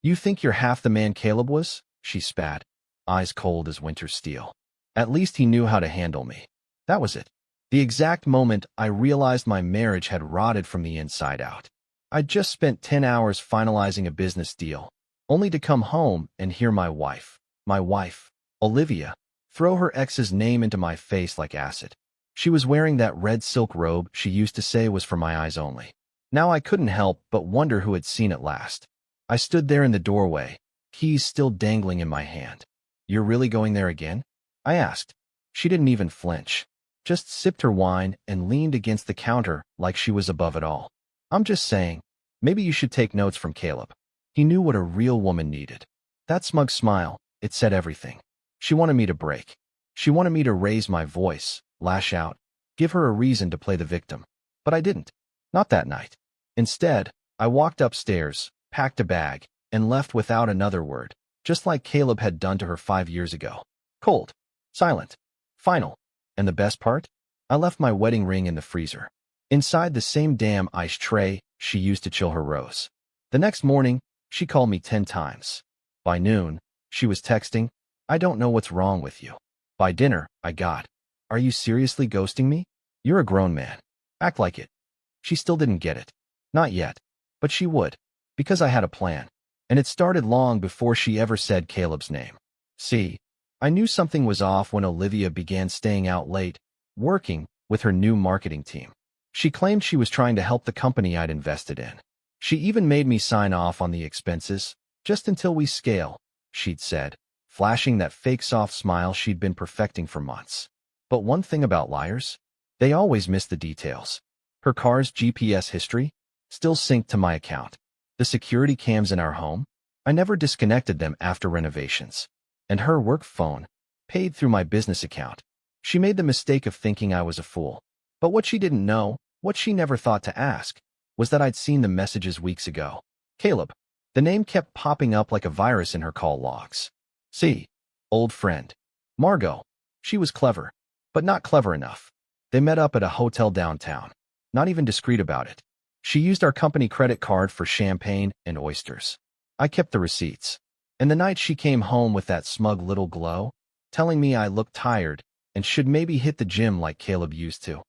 You think you're half the man Caleb was? She spat, eyes cold as winter steel. At least he knew how to handle me. That was it. The exact moment I realized my marriage had rotted from the inside out. I'd just spent 10 hours finalizing a business deal, only to come home and hear my wife, Olivia, throw her ex's name into my face like acid. She was wearing that red silk robe she used to say was for my eyes only. Now I couldn't help but wonder who had seen it last. I stood there in the doorway, keys still dangling in my hand. You're really going there again? I asked. She didn't even flinch, just sipped her wine and leaned against the counter like she was above it all. I'm just saying, maybe you should take notes from Caleb. He knew what a real woman needed. That smug smile, it said everything. She wanted me to break. She wanted me to raise my voice, lash out, give her a reason to play the victim. But I didn't. Not that night. Instead, I walked upstairs, packed a bag, and left without another word, just like Caleb had done to her 5 years ago. Cold, silent, final. And the best part? I left my wedding ring in the freezer, inside the same damn ice tray she used to chill her rose. The next morning, she called me 10 times. By noon, she was texting, I don't know what's wrong with you. By dinner, I got, are you seriously ghosting me? You're a grown man. Act like it. She still didn't get it. Not yet. But she would. Because I had a plan. And it started long before she ever said Caleb's name. See, I knew something was off when Olivia began staying out late, working with her new marketing team. She claimed she was trying to help the company I'd invested in. She even made me sign off on the expenses, just until we scale, she'd said, flashing that fake soft smile she'd been perfecting for months. But one thing about liars, they always miss the details. Her car's GPS history still synced to my account. The security cams in our home, I never disconnected them after renovations. And her work phone, paid through my business account. She made the mistake of thinking I was a fool. But what she didn't know, what she never thought to ask, was that I'd seen the messages weeks ago. Caleb. The name kept popping up like a virus in her call logs. See, old friend. Margot. She was clever, but not clever enough. They met up at a hotel downtown. Not even discreet about it. She used our company credit card for champagne and oysters. I kept the receipts. And the night she came home with that smug little glow, telling me I looked tired and should maybe hit the gym like Caleb used to,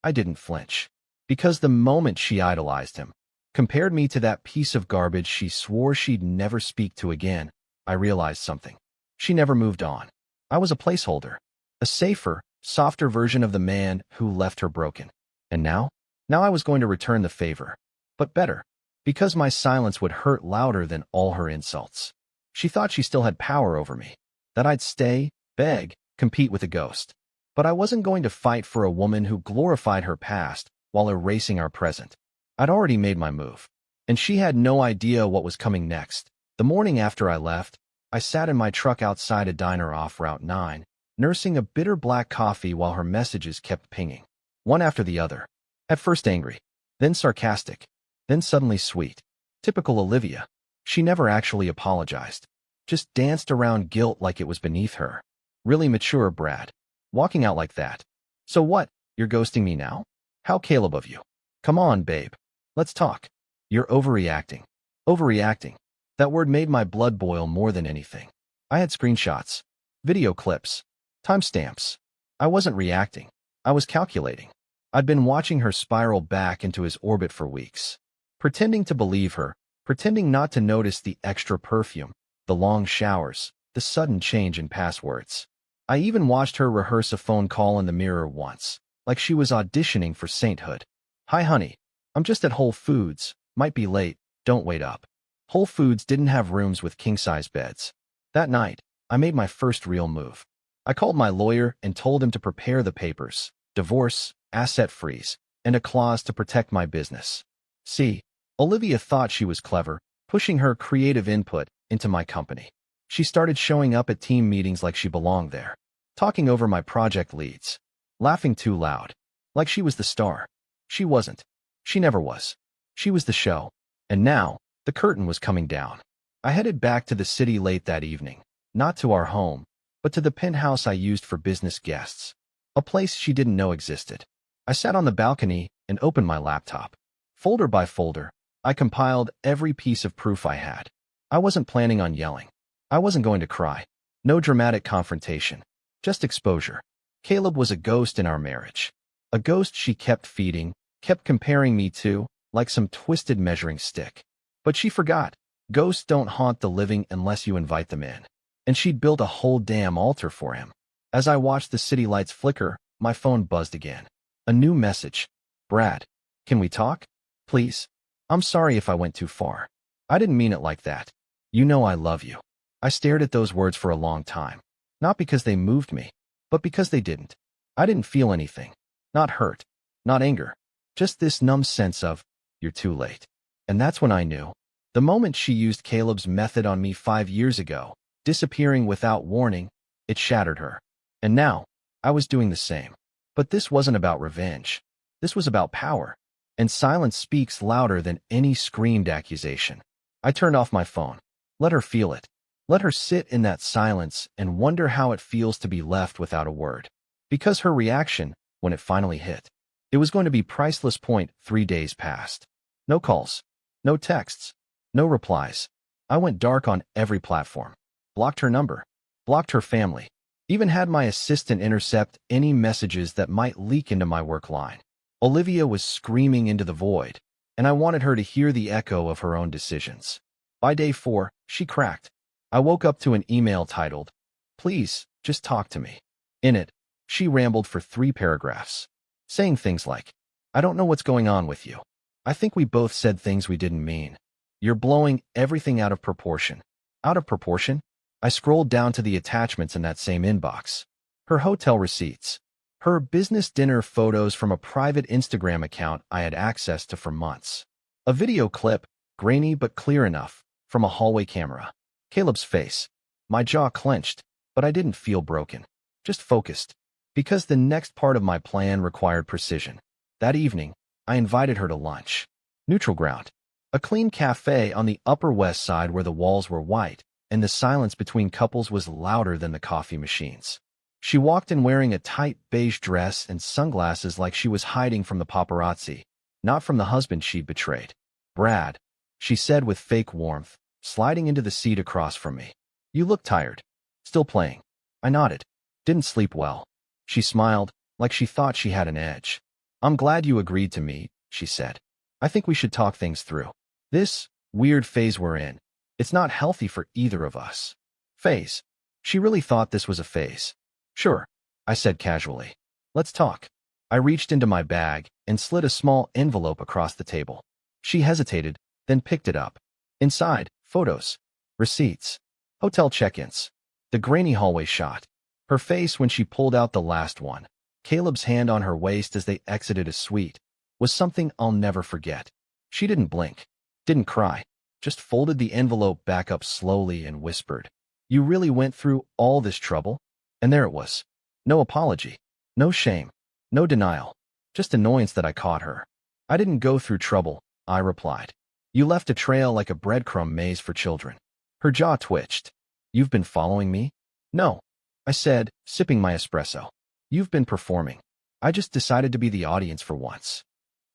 I didn't flinch. Because the moment she idolized him, compared me to that piece of garbage she swore she'd never speak to again, I realized something. She never moved on. I was a placeholder. A safer, softer version of the man who left her broken. And now? Now I was going to return the favor. But better. Because my silence would hurt louder than all her insults. She thought she still had power over me. That I'd stay, beg, compete with a ghost. But I wasn't going to fight for a woman who glorified her past while erasing our present. I'd already made my move. And she had no idea what was coming next. The morning after I left, I sat in my truck outside a diner off Route 9, nursing a bitter black coffee while her messages kept pinging. One after the other. At first angry, then sarcastic, then suddenly sweet. Typical Olivia. She never actually apologized. Just danced around guilt like it was beneath her. Really mature, Brad. Walking out like that. So what? You're ghosting me now? How Caleb of you. Come on, babe. Let's talk. You're overreacting. Overreacting. That word made my blood boil more than anything. I had screenshots, video clips, timestamps. I wasn't reacting. I was calculating. I'd been watching her spiral back into his orbit for weeks. Pretending to believe her, pretending not to notice the extra perfume, the long showers, the sudden change in passwords. I even watched her rehearse a phone call in the mirror once, like she was auditioning for sainthood. Hi honey, I'm just at Whole Foods, might be late, don't wait up. Whole Foods didn't have rooms with king-size beds. That night, I made my first real move. I called my lawyer and told him to prepare the papers, divorce, asset freeze, and a clause to protect my business. See, Olivia thought she was clever, pushing her creative input into my company. She started showing up at team meetings like she belonged there, talking over my project leads, laughing too loud, like she was the star. She wasn't. She never was. She was the show. And now, the curtain was coming down. I headed back to the city late that evening, not to our home, but to the penthouse I used for business guests, a place she didn't know existed. I sat on the balcony and opened my laptop. Folder by folder, I compiled every piece of proof I had. I wasn't planning on yelling. I wasn't going to cry. No dramatic confrontation. Just exposure. Caleb was a ghost in our marriage. A ghost she kept feeding, kept comparing me to, like some twisted measuring stick. But she forgot. Ghosts don't haunt the living unless you invite them in. And she'd built a whole damn altar for him. As I watched the city lights flicker, my phone buzzed again. A new message. Brad, can we talk? Please. I'm sorry if I went too far. I didn't mean it like that. You know I love you. I stared at those words for a long time. Not because they moved me, but because they didn't. I didn't feel anything. Not hurt. Not anger. Just this numb sense of, you're too late. And that's when I knew. The moment she used Caleb's method on me 5 years ago, disappearing without warning, it shattered her. And now, I was doing the same. But this wasn't about revenge. This was about power. And silence speaks louder than any screamed accusation. I turned off my phone. Let her feel it. Let her sit in that silence and wonder how it feels to be left without a word. Because her reaction, when it finally hit, it was going to be priceless. 3 days passed. No calls. No texts. No replies. I went dark on every platform. Blocked her number. Blocked her family. Even had my assistant intercept any messages that might leak into my work line. Olivia was screaming into the void, and I wanted her to hear the echo of her own decisions. By day 4, she cracked. I woke up to an email titled, "Please, just talk to me." In it, she rambled for 3 paragraphs, saying things like, "I don't know what's going on with you. I think we both said things we didn't mean. You're blowing everything out of proportion." Out of proportion? I scrolled down to the attachments in that same inbox. Her hotel receipts. Her business dinner photos from a private Instagram account I had access to for months. A video clip, grainy but clear enough, from a hallway camera. Caleb's face. My jaw clenched, but I didn't feel broken. Just focused. Because the next part of my plan required precision. That evening, I invited her to lunch. Neutral ground. A clean cafe on the Upper West Side where the walls were white, and the silence between couples was louder than the coffee machines. She walked in wearing a tight beige dress and sunglasses like she was hiding from the paparazzi, not from the husband she'd betrayed. "Brad," she said with fake warmth, sliding into the seat across from me. "You look tired." "Still playing." I nodded. "Didn't sleep well." She smiled, like she thought she had an edge. "I'm glad you agreed to meet," she said. "I think we should talk things through. This weird phase we're in, it's not healthy for either of us." Phase. She really thought this was a phase. "Sure," I said casually. "Let's talk." I reached into my bag and slid a small envelope across the table. She hesitated, then picked it up. Inside, photos, receipts, hotel check-ins, the grainy hallway shot. Her face when she pulled out the last one, Caleb's hand on her waist as they exited a suite, was something I'll never forget. She didn't blink, didn't cry, just folded the envelope back up slowly and whispered, "You really went through all this trouble?" And there it was. No apology, no shame, no denial, just annoyance that I caught her. "I didn't go through trouble," I replied. "You left a trail like a breadcrumb maze for children." Her jaw twitched. "You've been following me?" "No," I said, sipping my espresso. "You've been performing. I just decided to be the audience for once."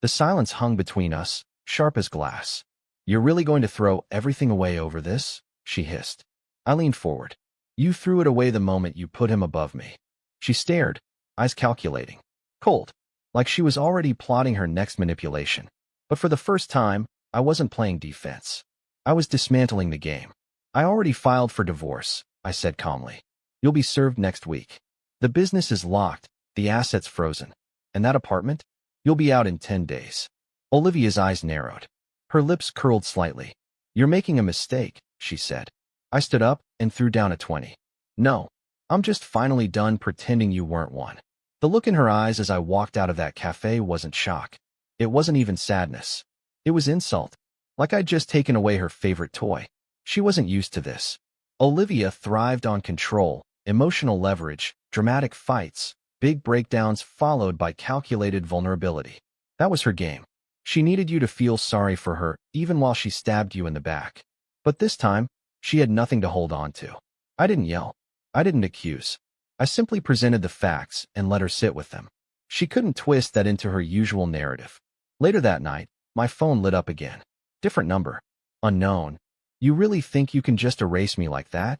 The silence hung between us, sharp as glass. "You're really going to throw everything away over this?" she hissed. I leaned forward. "You threw it away the moment you put him above me." She stared, eyes calculating. Cold, like she was already plotting her next manipulation. But for the first time, I wasn't playing defense. I was dismantling the game. "I already filed for divorce," I said calmly. "You'll be served next week. The business is locked, the assets frozen. And that apartment? You'll be out in 10 days. Olivia's eyes narrowed. Her lips curled slightly. "You're making a mistake," she said. I stood up and threw down a 20. "No, I'm just finally done pretending you weren't one." The look in her eyes as I walked out of that cafe wasn't shock. It wasn't even sadness. It was insult, like I'd just taken away her favorite toy. She wasn't used to this. Olivia thrived on control, emotional leverage, dramatic fights, big breakdowns followed by calculated vulnerability. That was her game. She needed you to feel sorry for her even while she stabbed you in the back. But this time, she had nothing to hold on to. I didn't yell. I didn't accuse. I simply presented the facts and let her sit with them. She couldn't twist that into her usual narrative. Later that night, my phone lit up again. Different number. Unknown. You really think you can just erase me like that?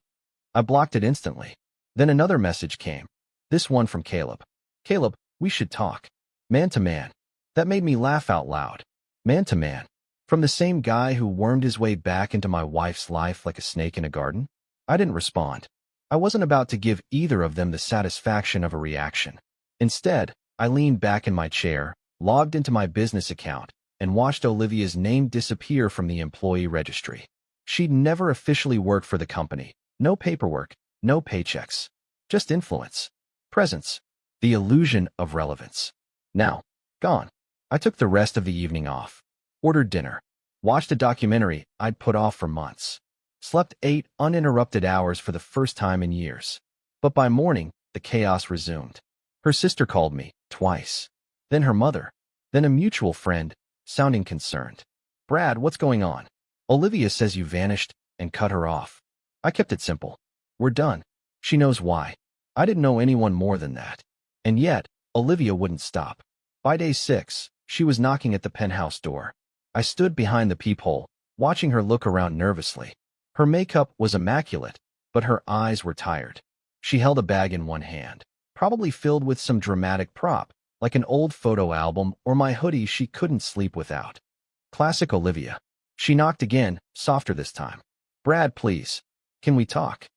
I blocked it instantly. Then another message came. This one from Caleb. Caleb, we should talk. Man to man. That made me laugh out loud. Man to man. From the same guy who wormed his way back into my wife's life like a snake in a garden? I didn't respond. I wasn't about to give either of them the satisfaction of a reaction. Instead, I leaned back in my chair, logged into my business account, and watched Olivia's name disappear from the employee registry. She'd never officially worked for the company. No paperwork, no paychecks. Just influence. Presence. The illusion of relevance. Now, gone. I took the rest of the evening off. Ordered dinner. Watched a documentary I'd put off for months. Slept 8 uninterrupted hours for the first time in years. But by morning, the chaos resumed. Her sister called me, twice. Then her mother. Then a mutual friend, sounding concerned. Brad, what's going on? Olivia says you vanished, and cut her off. I kept it simple. We're done. She knows why. I didn't know anyone more than that. And yet, Olivia wouldn't stop. By day 6, she was knocking at the penthouse door. I stood behind the peephole, watching her look around nervously. Her makeup was immaculate, but her eyes were tired. She held a bag in one hand, probably filled with some dramatic prop, like an old photo album or my hoodie she couldn't sleep without. Classic Olivia. She knocked again, softer this time. Brad, please. Can we talk?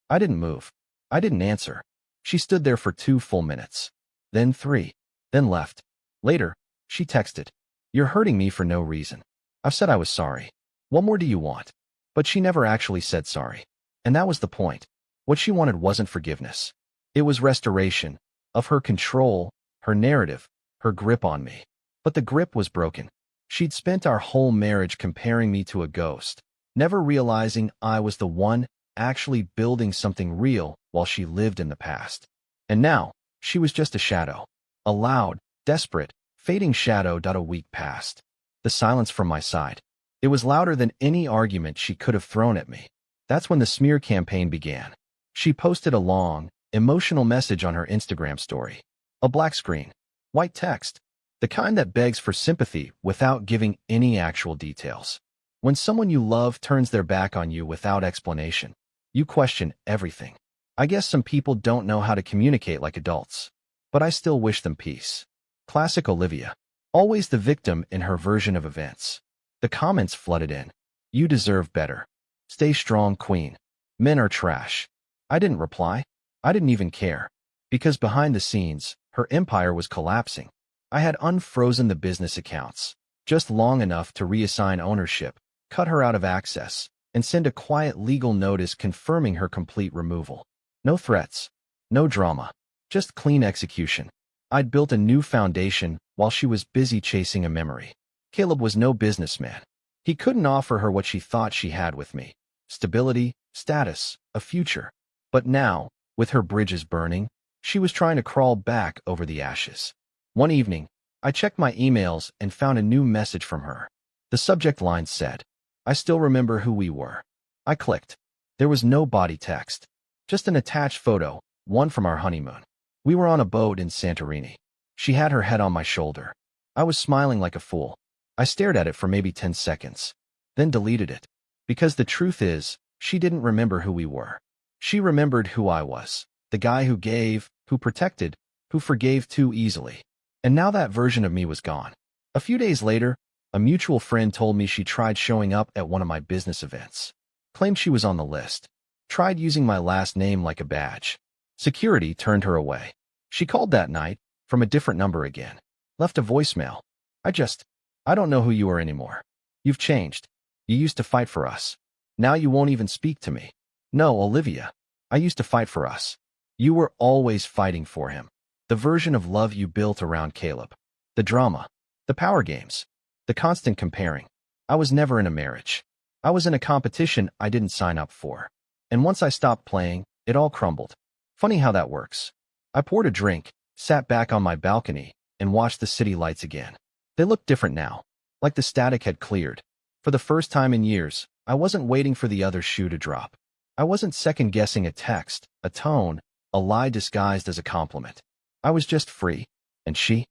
I didn't move. I didn't answer. She stood there for 2 full minutes. Then 3. Then left. Later, she texted. You're hurting me for no reason. I've said I was sorry. What more do you want? But she never actually said sorry. And that was the point. What she wanted wasn't forgiveness. It was restoration of her control, her narrative, her grip on me. But the grip was broken. She'd spent our whole marriage comparing me to a ghost, never realizing I was the one actually building something real while she lived in the past. And now, she was just a shadow. A loud, desperate, fading shadow. A week passed. The silence from my side. It was louder than any argument she could have thrown at me. That's when the smear campaign began. She posted a long, emotional message on her Instagram story. A black screen. White text. The kind that begs for sympathy without giving any actual details. When someone you love turns their back on you without explanation, you question everything. I guess some people don't know how to communicate like adults. But I still wish them peace. Classic Olivia. Always the victim in her version of events. The comments flooded in. You deserve better. Stay strong, queen. Men are trash. I didn't reply. I didn't even care. Because behind the scenes, her empire was collapsing. I had unfrozen the business accounts, just long enough to reassign ownership, cut her out of access, and send a quiet legal notice confirming her complete removal. No threats. No drama. Just clean execution. I'd built a new foundation while she was busy chasing a memory. Caleb was no businessman. He couldn't offer her what she thought she had with me. Stability, status, a future. But now, with her bridges burning, she was trying to crawl back over the ashes. One evening, I checked my emails and found a new message from her. The subject line said, I still remember who we were. I clicked. There was no body text. Just an attached photo, one from our honeymoon. We were on a boat in Santorini. She had her head on my shoulder. I was smiling like a fool. I stared at it for maybe 10 seconds, then deleted it. Because the truth is, she didn't remember who we were. She remembered who I was. The guy who gave, who protected, who forgave too easily. And now that version of me was gone. A few days later, a mutual friend told me she tried showing up at one of my business events. Claimed she was on the list. Tried using my last name like a badge. Security turned her away. She called that night, from a different number again. Left a voicemail. I don't know who you are anymore. You've changed. You used to fight for us. Now you won't even speak to me. No, Olivia. I used to fight for us. You were always fighting for him. The version of love you built around Caleb. The drama. The power games. The constant comparing. I was never in a marriage. I was in a competition I didn't sign up for. And once I stopped playing, it all crumbled. Funny how that works. I poured a drink, sat back on my balcony, and watched the city lights again. They looked different now, like the static had cleared. For the first time in years, I wasn't waiting for the other shoe to drop. I wasn't second-guessing a text, a tone, a lie disguised as a compliment. I was just free. And she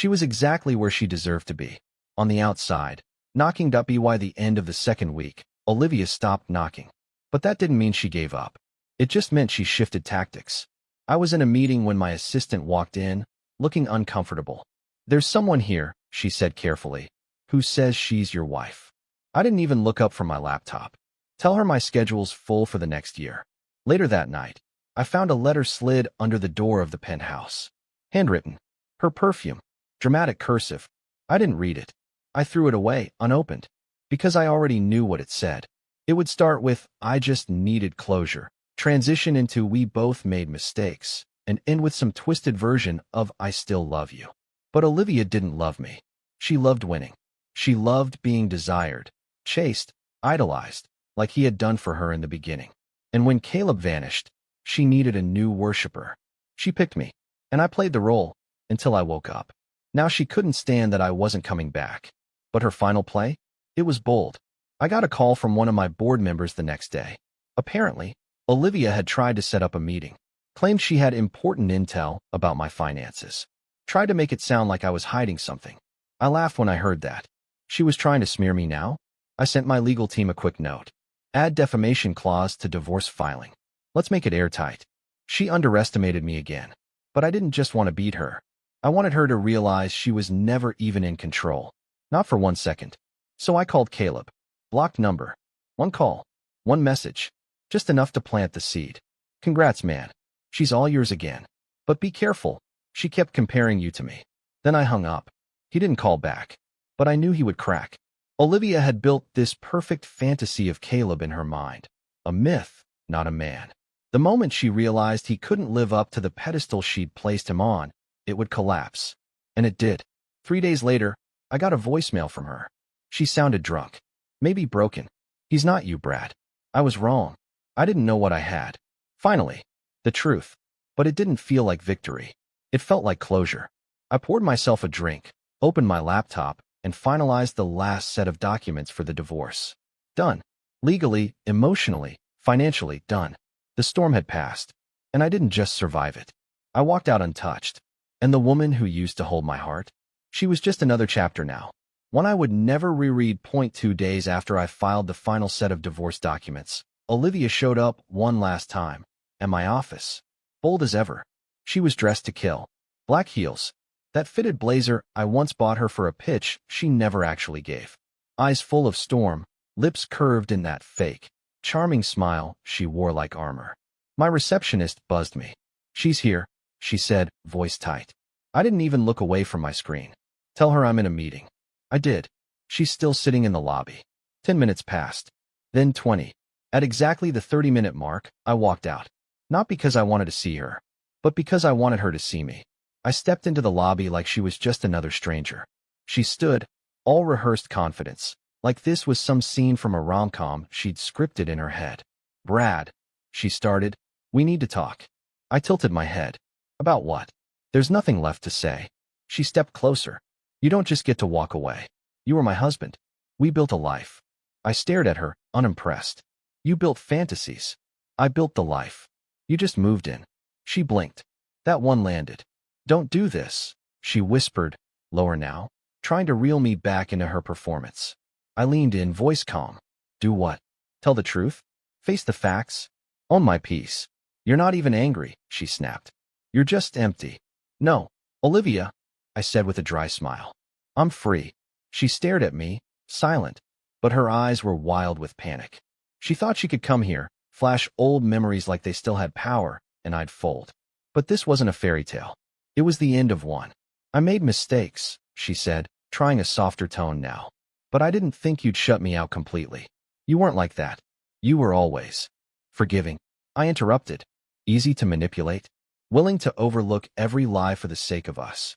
was exactly where she deserved to be. On the outside, knocking up by the end of the second week, Olivia stopped knocking. But that didn't mean she gave up. It just meant she shifted tactics. I was in a meeting when my assistant walked in, looking uncomfortable. "There's someone here," she said carefully, "who says she's your wife." I didn't even look up from my laptop. "Tell her my schedule's full for the next year." Later that night, I found a letter slid under the door of the penthouse. Handwritten. Her perfume. Dramatic cursive. I didn't read it. I threw it away, unopened. Because I already knew what it said. It would start with, "I just needed closure," transition into, "We both made mistakes," and end with some twisted version of, "I still love you." But Olivia didn't love me. She loved winning. She loved being desired, chased, idolized, like he had done for her in the beginning. And when Caleb vanished, she needed a new worshiper. She picked me, and I played the role until I woke up. Now she couldn't stand that I wasn't coming back. But her final play? It was bold. I got a call from one of my board members the next day. Apparently, Olivia had tried to set up a meeting, claimed she had important intel about my finances, tried to make it sound like I was hiding something. I laughed when I heard that. She was trying to smear me now? I sent my legal team a quick note. Add defamation clause to divorce filing. Let's make it airtight. She underestimated me again. But I didn't just want to beat her. I wanted her to realize she was never even in control. Not for 1 second. So I called Caleb. Blocked number. One call. One message. Just enough to plant the seed. "Congrats, man. She's all yours again. But be careful. She kept comparing you to me." Then I hung up. He didn't call back. But I knew he would crack. Olivia had built this perfect fantasy of Caleb in her mind. A myth, not a man. The moment she realized he couldn't live up to the pedestal she'd placed him on, it would collapse. And it did. 3 days later, I got a voicemail from her. She sounded drunk. Maybe broken. "He's not you, Brad. I was wrong. I didn't know what I had." Finally, the truth. But it didn't feel like victory. It felt like closure. I poured myself a drink, opened my laptop, and finalized the last set of documents for the divorce. Done. Legally, emotionally, financially, done. The storm had passed. And I didn't just survive it. I walked out untouched. And the woman who used to hold my heart? She was just another chapter now. One I would never reread. 2 days after I filed the final set of divorce documents, Olivia showed up one last time. At my office. Bold as ever. She was dressed to kill. Black heels. That fitted blazer I once bought her for a pitch she never actually gave. Eyes full of storm, lips curved in that fake, charming smile she wore like armor. My receptionist buzzed me. "She's here," she said, voice tight. I didn't even look away from my screen. "Tell her I'm in a meeting." I did. She's still sitting in the lobby. 10 minutes passed. Then 20. At exactly the 30-minute mark, I walked out. Not because I wanted to see her, but because I wanted her to see me. I stepped into the lobby like she was just another stranger. She stood, all rehearsed confidence, like this was some scene from a rom-com she'd scripted in her head. "Brad," she started, "we need to talk." I tilted my head. "About what?" "There's nothing left to say." She stepped closer. "You don't just get to walk away. You were my husband. We built a life." I stared at her, unimpressed. "You built fantasies. I built the life. You just moved in." She blinked. That one landed. "Don't do this," she whispered, lower now, trying to reel me back into her performance. I leaned in, voice calm. "Do what? Tell the truth? Face the facts? Own my peace." "You're not even angry," she snapped. "You're just empty." "No, Olivia," I said with a dry smile. "I'm free." She stared at me, silent, but her eyes were wild with panic. She thought she could come here, flash old memories like they still had power, and I'd fold. But this wasn't a fairy tale. It was the end of one. "I made mistakes," she said, trying a softer tone now. "But I didn't think you'd shut me out completely. You weren't like that. You were always forgiving." I interrupted. "Easy to manipulate? Willing to overlook every lie for the sake of us?"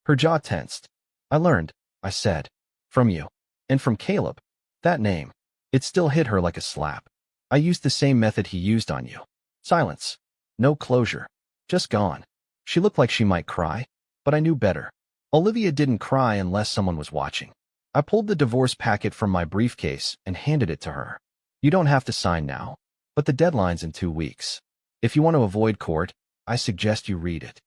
Her jaw tensed. "I learned," I said. "From you. And from Caleb. That name. It still hit her like a slap. I used the same method he used on you." Silence. No closure. Just gone. She looked like she might cry, but I knew better. Olivia didn't cry unless someone was watching. I pulled the divorce packet from my briefcase and handed it to her. "You don't have to sign now, but the deadline's in 2 weeks. If you want to avoid court, I suggest you read it."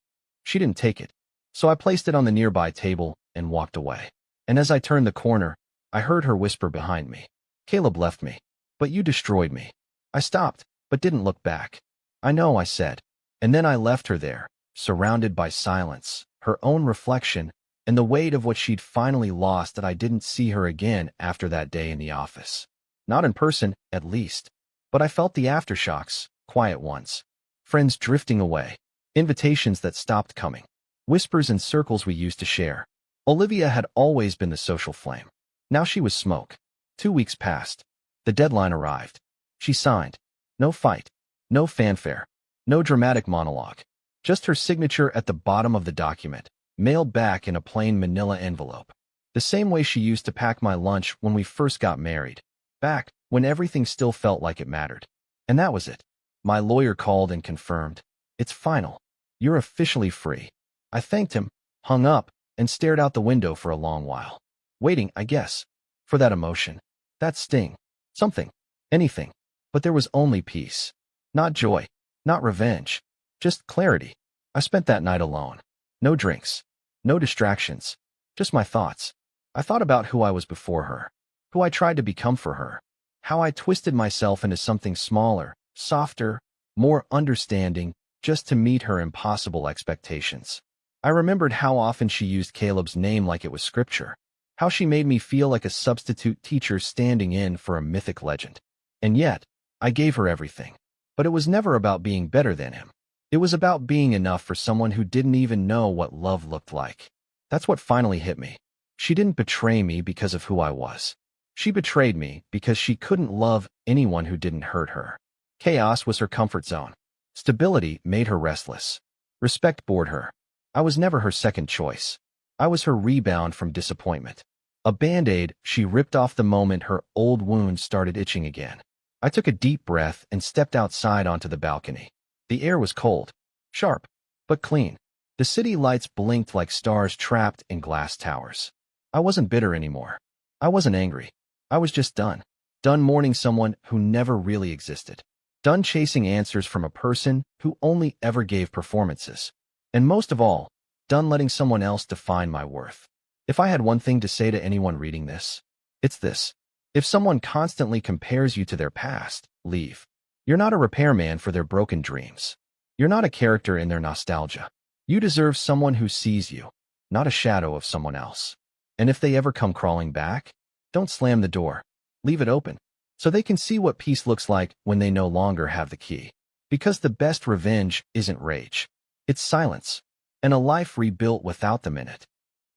She didn't take it, so I placed it on the nearby table and walked away. And as I turned the corner, I heard her whisper behind me. "Caleb left me." But you destroyed me. I stopped, but didn't look back. I know, I said. And then I left her there, surrounded by silence, her own reflection, and the weight of what she'd finally lost that I didn't see her again after that day in the office. Not in person, at least. But I felt the aftershocks, quiet ones. Friends drifting away. Invitations that stopped coming. Whispers in circles we used to share. Olivia had always been the social flame. Now she was smoke. 2 weeks passed. The deadline arrived. She signed. No fight. No fanfare. No dramatic monologue. Just her signature at the bottom of the document, mailed back in a plain manila envelope. The same way she used to pack my lunch when we first got married. Back when everything still felt like it mattered. And that was it. My lawyer called and confirmed. It's final. You're officially free. I thanked him, hung up, and stared out the window for a long while. Waiting, I guess, for that emotion. That sting. Something. Anything. But there was only peace. Not joy. Not revenge. Just clarity. I spent that night alone. No drinks. No distractions. Just my thoughts. I thought about who I was before her. Who I tried to become for her. How I twisted myself into something smaller, softer, more understanding, just to meet her impossible expectations. I remembered how often she used Caleb's name like it was scripture. How she made me feel like a substitute teacher standing in for a mythic legend. And yet, I gave her everything. But it was never about being better than him. It was about being enough for someone who didn't even know what love looked like. That's what finally hit me. She didn't betray me because of who I was. She betrayed me because she couldn't love anyone who didn't hurt her. Chaos was her comfort zone. Stability made her restless. Respect bored her. I was never her second choice. I was her rebound from disappointment. A band-aid she ripped off the moment her old wound started itching again. I took a deep breath and stepped outside onto the balcony. The air was cold, sharp, but clean. The city lights blinked like stars trapped in glass towers. I wasn't bitter anymore. I wasn't angry. I was just done. Done mourning someone who never really existed. Done chasing answers from a person who only ever gave performances. And most of all, done letting someone else define my worth. If I had one thing to say to anyone reading this, it's this. If someone constantly compares you to their past, leave. You're not a repairman for their broken dreams. You're not a character in their nostalgia. You deserve someone who sees you, not a shadow of someone else. And if they ever come crawling back, don't slam the door. Leave it open, so they can see what peace looks like when they no longer have the key. Because the best revenge isn't rage. It's silence, and a life rebuilt without them in it.